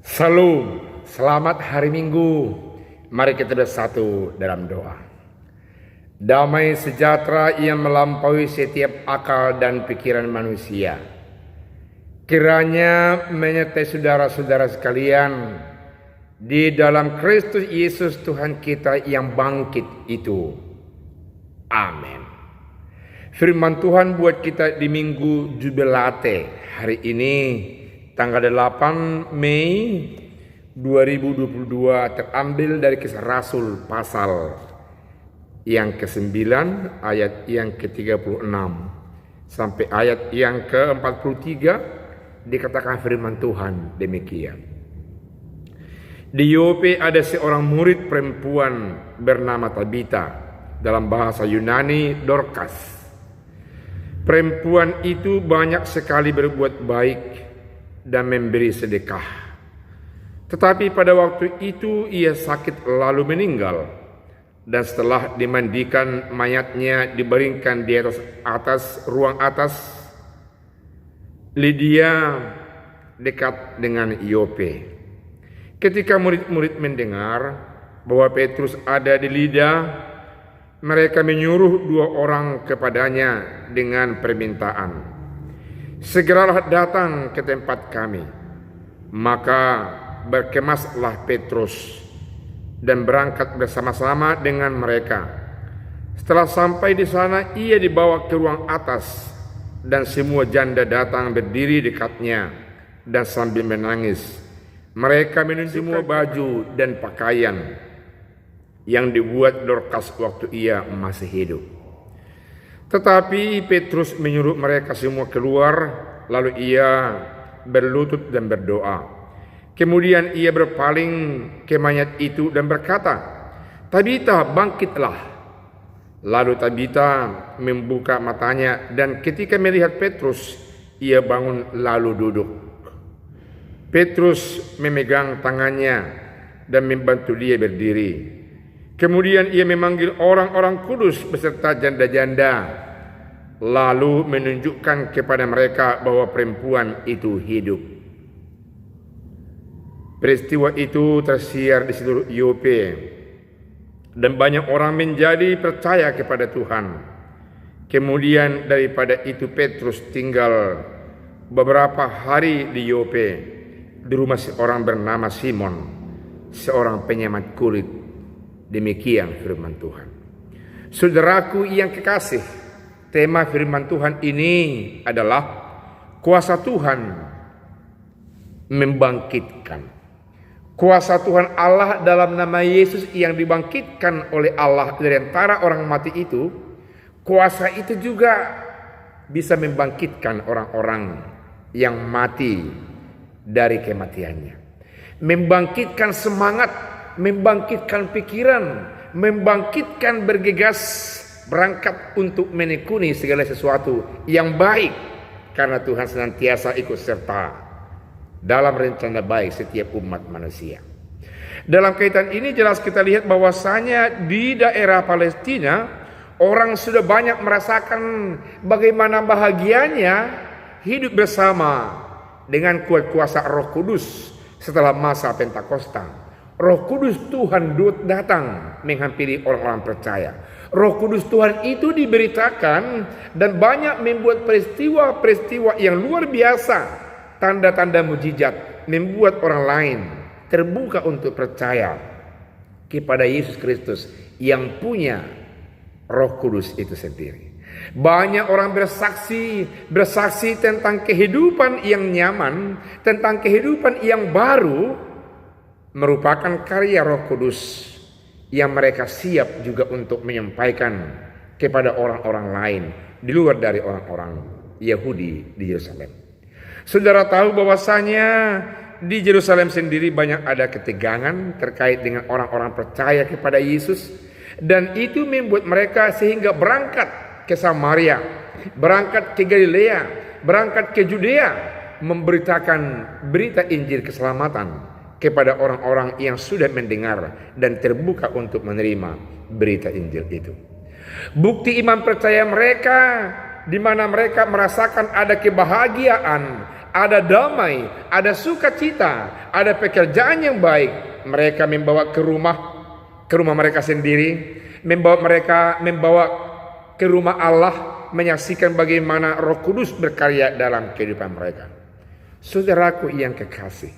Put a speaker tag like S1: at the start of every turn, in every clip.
S1: Salam, selamat hari Minggu. Mari kita bersatu dalam doa. Damai sejahtera yang melampaui setiap akal dan pikiran manusia, kiranya menyertai saudara-saudara sekalian di dalam Kristus Yesus Tuhan kita yang bangkit itu. Amin. Firman Tuhan buat kita di Minggu Jubilate hari ini, tanggal 8 Mei 2022, terambil dari Kisah Rasul pasal yang ke-9 ayat yang ke-36 sampai ayat yang ke-43. Dikatakan firman Tuhan demikian. Di Yope ada seorang murid perempuan bernama Tabita, dalam bahasa Yunani Dorcas. Perempuan itu banyak sekali berbuat baik dan memberi sedekah. Tetapi pada waktu itu ia sakit lalu meninggal, dan setelah dimandikan mayatnya dibaringkan di atas ruang atas Lydia dekat dengan Yope. Ketika murid-murid mendengar bahwa Petrus ada di Lida, mereka menyuruh 2 orang kepadanya dengan permintaan, "Segeralah datang ke tempat kami." Maka berkemaslah Petrus dan berangkat bersama-sama dengan mereka. Setelah sampai di sana, ia dibawa ke ruang atas, dan semua janda datang berdiri dekatnya dan sambil menangis. Mereka menunjukkan semua baju dan pakaian yang dibuat Dorcas waktu ia masih hidup. Tetapi Petrus menyuruh mereka semua keluar, lalu ia berlutut dan berdoa. Kemudian ia berpaling ke mayat itu dan berkata, "Tabita, bangkitlah." Lalu Tabita membuka matanya, dan ketika melihat Petrus, ia bangun lalu duduk. Petrus memegang tangannya dan membantu dia berdiri. Kemudian ia memanggil orang-orang kudus beserta janda-janda, lalu menunjukkan kepada mereka bahwa perempuan itu hidup. Peristiwa itu tersiar di seluruh Yope, dan banyak orang menjadi percaya kepada Tuhan. Kemudian daripada itu Petrus tinggal beberapa hari di Yope, di rumah seorang bernama Simon, seorang penyemat kulit. Demikian firman Tuhan. Saudaraku yang kekasih, tema firman Tuhan ini adalah kuasa Tuhan membangkitkan. Kuasa Tuhan Allah dalam nama Yesus yang dibangkitkan oleh Allah dari antara orang mati itu, kuasa itu juga bisa membangkitkan orang-orang yang mati dari kematiannya. Membangkitkan semangat, membangkitkan pikiran, membangkitkan bergegas berangkat untuk menekuni segala sesuatu yang baik, karena Tuhan senantiasa ikut serta dalam rencana baik setiap umat manusia. Dalam kaitan ini jelas kita lihat bahwasanya di daerah Palestina orang sudah banyak merasakan bagaimana bahagianya hidup bersama dengan kuat kuasa Roh Kudus setelah masa Pentakosta. Roh Kudus Tuhan datang menghampiri orang-orang percaya. Roh Kudus Tuhan itu diberitakan dan banyak membuat peristiwa-peristiwa yang luar biasa, tanda-tanda mujizat, membuat orang lain terbuka untuk percaya kepada Yesus Kristus yang punya Roh Kudus itu sendiri. Banyak orang bersaksi tentang kehidupan yang nyaman, tentang kehidupan yang baru, merupakan karya Roh Kudus yang mereka siap juga untuk menyampaikan kepada orang-orang lain di luar dari orang-orang Yahudi di Yerusalem. Saudara tahu bahwasanya di Yerusalem sendiri banyak ada ketegangan terkait dengan orang-orang percaya kepada Yesus, dan itu membuat mereka sehingga berangkat ke Samaria, berangkat ke Galilea, berangkat ke Judea, memberitakan berita Injil keselamatan kepada orang-orang yang sudah mendengar dan terbuka untuk menerima berita Injil itu. Bukti iman percaya mereka di mana mereka merasakan ada kebahagiaan, ada damai, ada sukacita, ada pekerjaan yang baik. Mereka membawa ke rumah mereka sendiri, membawa ke rumah Allah, menyaksikan bagaimana Roh Kudus berkarya dalam kehidupan mereka. Saudaraku yang kekasih,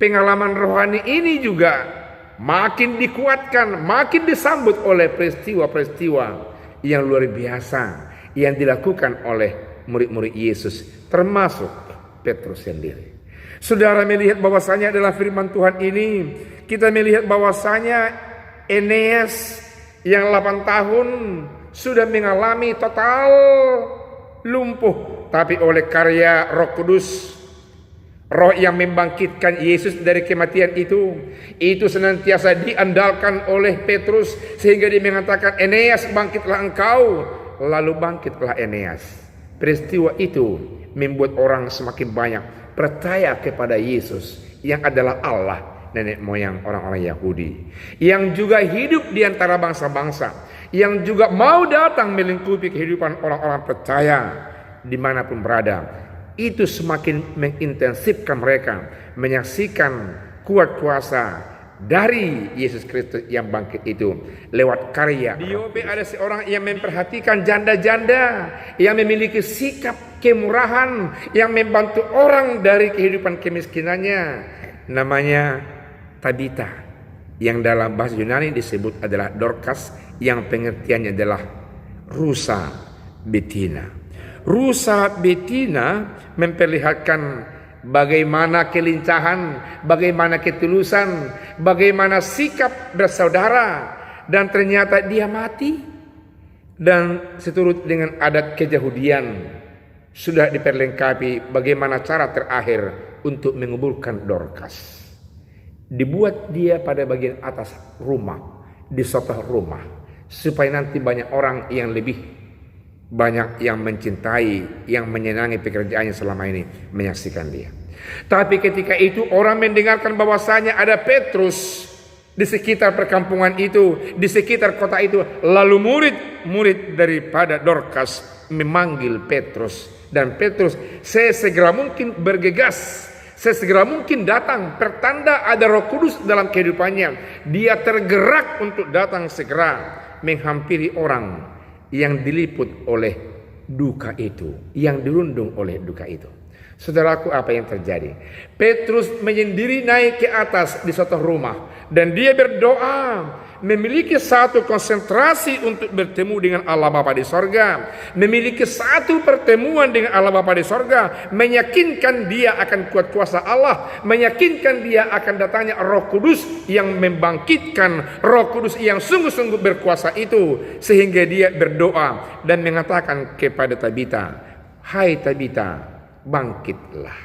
S1: pengalaman rohani ini juga makin dikuatkan, makin disambut oleh peristiwa-peristiwa yang luar biasa yang dilakukan oleh murid-murid Yesus, termasuk Petrus sendiri. Saudara melihat bahwasanya adalah firman Tuhan ini, kita melihat bahwasanya Eneas yang 8 tahun sudah mengalami total lumpuh, tapi oleh karya Roh Kudus, Roh yang membangkitkan Yesus dari kematian itu senantiasa diandalkan oleh Petrus, sehingga dia mengatakan, Eneas bangkitlah engkau. Lalu bangkitlah Eneas. Peristiwa itu membuat orang semakin banyak percaya kepada Yesus yang adalah Allah nenek moyang orang-orang Yahudi, yang juga hidup di antara bangsa-bangsa, yang juga mau datang melingkupi kehidupan orang-orang percaya dimanapun berada. Itu semakin mengintensifkan mereka menyaksikan kuat kuasa dari Yesus Kristus yang bangkit itu lewat karya. Di Yope ada seorang yang memperhatikan janda-janda, yang memiliki sikap kemurahan, yang membantu orang dari kehidupan kemiskinannya. Namanya Tabita, yang dalam bahasa Yunani disebut adalah Dorcas, yang pengertiannya adalah rusa betina. Rusa betina memperlihatkan bagaimana kelincahan, bagaimana ketulusan, bagaimana sikap bersaudara, dan ternyata dia mati. Dan seturut dengan adat keyahudian sudah diperlengkapi bagaimana cara terakhir untuk menguburkan Dorcas. Dibuat dia pada bagian atas rumah, di sotah rumah, supaya nanti banyak orang yang lebih banyak yang mencintai, yang menyenangi pekerjaannya selama ini menyaksikan dia. Tapi ketika itu orang mendengarkan bahwasanya ada Petrus di sekitar perkampungan itu, di sekitar kota itu. Lalu murid-murid daripada Dorcas memanggil Petrus, dan Petrus sesegera mungkin bergegas, sesegera mungkin datang. Pertanda ada Roh Kudus dalam kehidupannya. Dia tergerak untuk datang segera menghampiri orang yang diliput oleh duka itu, yang dirundung oleh duka itu. Saudaraku, apa yang terjadi? Petrus menyendiri naik ke atas di suatu rumah, dan dia berdoa, memiliki satu konsentrasi untuk bertemu dengan Allah Bapa di sorga, memiliki satu pertemuan dengan Allah Bapa di sorga, meyakinkan dia akan kuat kuasa Allah, meyakinkan dia akan datangnya Roh Kudus yang membangkitkan, Roh Kudus yang sungguh-sungguh berkuasa itu, sehingga dia berdoa dan mengatakan kepada Tabita, hai Tabita, bangkitlah.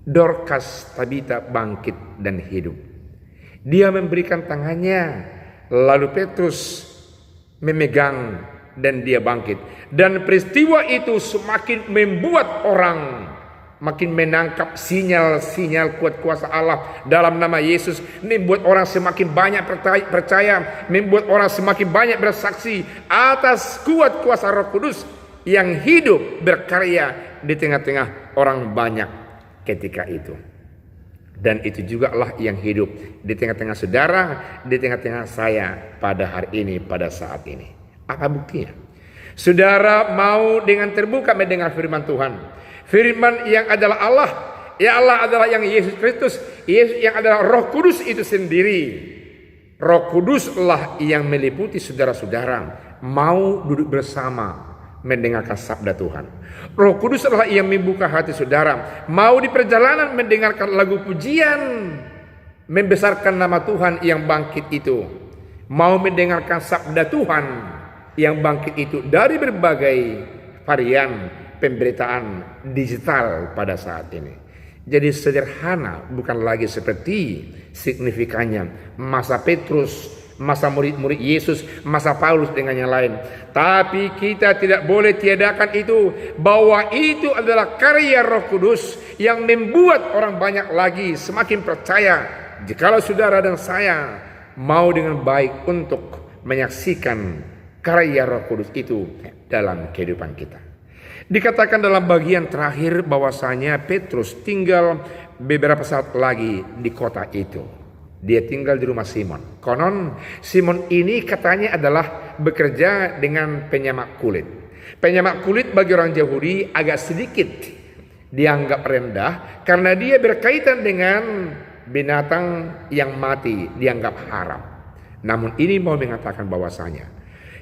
S1: Dorcas Tabita bangkit dan hidup. Dia memberikan tangannya, lalu Petrus memegang dan dia bangkit. Dan peristiwa itu semakin membuat orang makin menangkap sinyal-sinyal kuat kuasa Allah dalam nama Yesus. Membuat orang semakin banyak percaya, membuat orang semakin banyak bersaksi atas kuat kuasa Roh Kudus yang hidup berkarya di tengah-tengah orang banyak ketika itu. Dan itu juga lah yang hidup di tengah-tengah saudara, di tengah-tengah saya pada hari ini, pada saat ini. Apa buktinya? Saudara mau dengan terbuka mendengar firman Tuhan, firman yang adalah Allah, ya Allah adalah yang Yesus Kristus, Yesus yang adalah Roh Kudus itu sendiri. Roh Kuduslah yang meliputi saudara-saudara mau duduk bersama mendengarkan sabda Tuhan. Roh Kudus adalah yang membuka hati saudara mau di perjalanan mendengarkan lagu pujian, membesarkan nama Tuhan yang bangkit itu, mau mendengarkan sabda Tuhan yang bangkit itu dari berbagai varian pemberitaan digital pada saat ini. Jadi sederhana, bukan lagi seperti signifikannya masa Petrus, masa murid-murid Yesus, masa Paulus dengan yang lain. Tapi kita tidak boleh tiadakan itu, bahwa itu adalah karya Roh Kudus yang membuat orang banyak lagi semakin percaya jikalau saudara dan saya mau dengan baik untuk menyaksikan karya Roh Kudus itu dalam kehidupan kita. Dikatakan dalam bagian terakhir bahwasanya Petrus tinggal beberapa saat lagi di kota itu. Dia tinggal di rumah Simon. Konon Simon ini katanya adalah bekerja dengan penyamak kulit. Penyamak kulit bagi orang Yahudi agak sedikit dianggap rendah karena dia berkaitan dengan binatang yang mati, dianggap haram. Namun ini mau mengatakan bahwasanya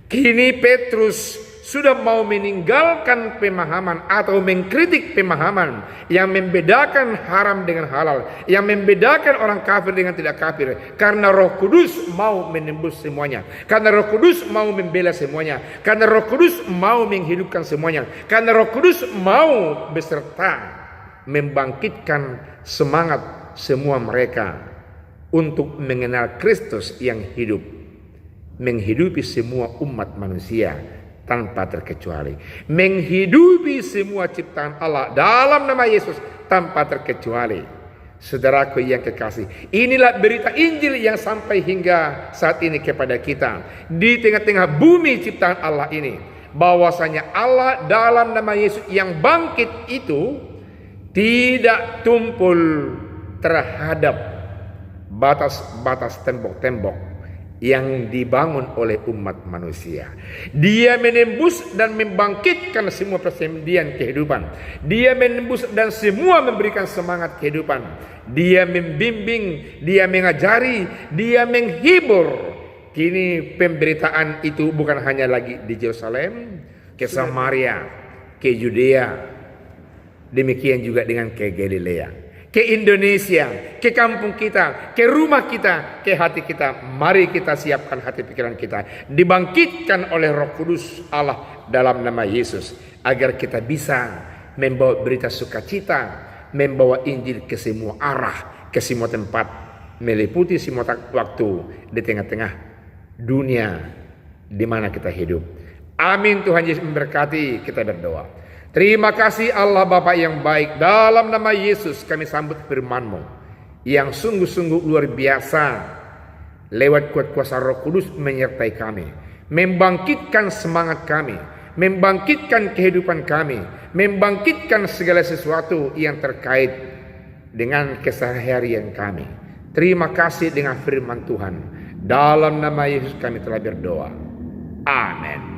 S1: kini Petrus sudah mau meninggalkan pemahaman atau mengkritik pemahaman yang membedakan haram dengan halal, yang membedakan orang kafir dengan tidak kafir, karena Roh Kudus mau menembus semuanya, karena Roh Kudus mau membela semuanya, karena Roh Kudus mau menghidupkan semuanya, karena Roh Kudus mau beserta membangkitkan semangat semua mereka untuk mengenal Kristus yang hidup, menghidupi semua umat manusia tanpa terkecuali, menghidupi semua ciptaan Allah dalam nama Yesus tanpa terkecuali. Saudaraku yang kekasih, inilah berita Injil yang sampai hingga saat ini kepada kita di tengah-tengah bumi ciptaan Allah ini, bahwasanya Allah dalam nama Yesus yang bangkit itu tidak tumpul terhadap batas-batas tembok-tembok yang dibangun oleh umat manusia. Dia menembus dan membangkitkan semua persendian kehidupan. Dia menembus dan semua memberikan semangat kehidupan. Dia membimbing, dia mengajari, dia menghibur. Kini pemberitaan itu bukan hanya lagi di Yerusalem, ke Samaria, ke Yudea, demikian juga dengan ke Galilea, ke Indonesia, ke kampung kita, ke rumah kita, ke hati kita. Mari kita siapkan hati pikiran kita, dibangkitkan oleh Roh Kudus Allah dalam nama Yesus, agar kita bisa membawa berita sukacita, membawa Injil ke semua arah, ke semua tempat, meliputi semua waktu di tengah-tengah dunia di mana kita hidup. Amin. Tuhan Yesus memberkati. Kita berdoa. Terima kasih Allah Bapa yang baik, dalam nama Yesus kami sambut firman-Mu yang sungguh-sungguh luar biasa, lewat kuat kuasa Roh Kudus menyertai kami, membangkitkan semangat kami, membangkitkan kehidupan kami, membangkitkan segala sesuatu yang terkait dengan keseharian kami. Terima kasih dengan firman Tuhan. Dalam nama Yesus kami telah berdoa. Amin.